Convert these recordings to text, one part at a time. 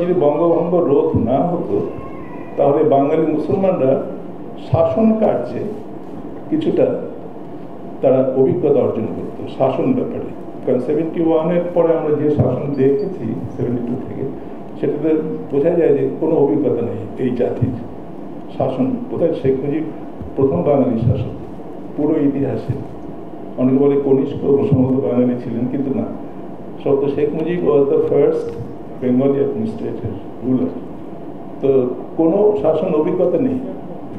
যদি বঙ্গভঙ্গ রোধ না হতো তাহলে বাঙালি মুসলমানরা শাসন কার্যে কিছুটা তারা অভিজ্ঞতা অর্জন করত শাসন ব্যাপারে। কারণ 71-এর পরে আমরা যে শাসন দেখেছি 72 থেকে, সেটাতে বোঝা যায় যে কোনো অভিজ্ঞতা নেই এই জাতির শাসন। বোধহয় শেখ মুজিব প্রথম বাঙালি শাসক পুরো ইতিহাসে। অনেকে বলে কনিষ্ঠ বসুমত বাঙালি ছিলেন, কিন্তু না, সত্য Sheikh Mujib was the first Bengali administrator ruler. তো কোনো শাসন অভিজ্ঞতা নেই।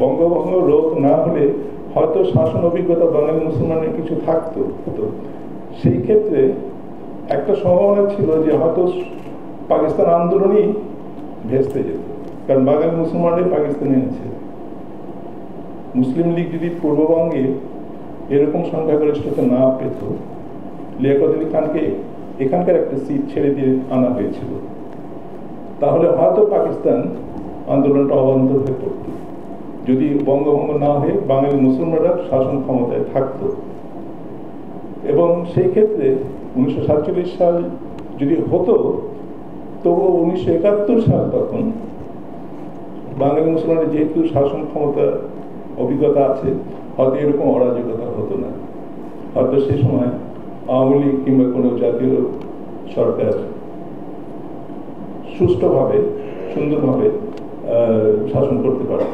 বঙ্গভঙ্গ রোধ না হলে হয়তো শাসন অভিজ্ঞতা বাঙালি মুসলমানের কিছু থাকতো। তো সেই ক্ষেত্রে একটা সম্ভাবনা ছিল যে হয়তো পাকিস্তান আন্দোলনই ভেস্তে যেত, কারণ বাঙালি মুসলমানরাই পাকিস্তানে আছে। মুসলিম লীগ যদি পূর্ববঙ্গে এরকম সংখ্যাগরিষ্ঠতা না পেত, লিয়াকত আলী খানকে এখানকার একটা সিট ছেড়ে দিয়ে আনা হয়েছিল, তাহলে হয়তো পাকিস্তান আন্দোলনটা অবান্তর হয়ে পড়ত। যদি বঙ্গভঙ্গ না হয়ে বাঙালি মুসলমানরা শাসন ক্ষমতায় থাকত। এবং সেই ক্ষেত্রে 1947 সাল যদি হতো, তবুও 1971 সাল তখন বাঙালি মুসলমানের যেহেতু শাসন ক্ষমতার অভিজ্ঞতা আছে, হয়তো এরকম অরাজকতা হতো না। হয়তো সে সময় আওয়ামী লীগ কিংবা কোনো জাতীয় সরকার সুষ্ঠুভাবে সুন্দরভাবে শাসন করতে পারত।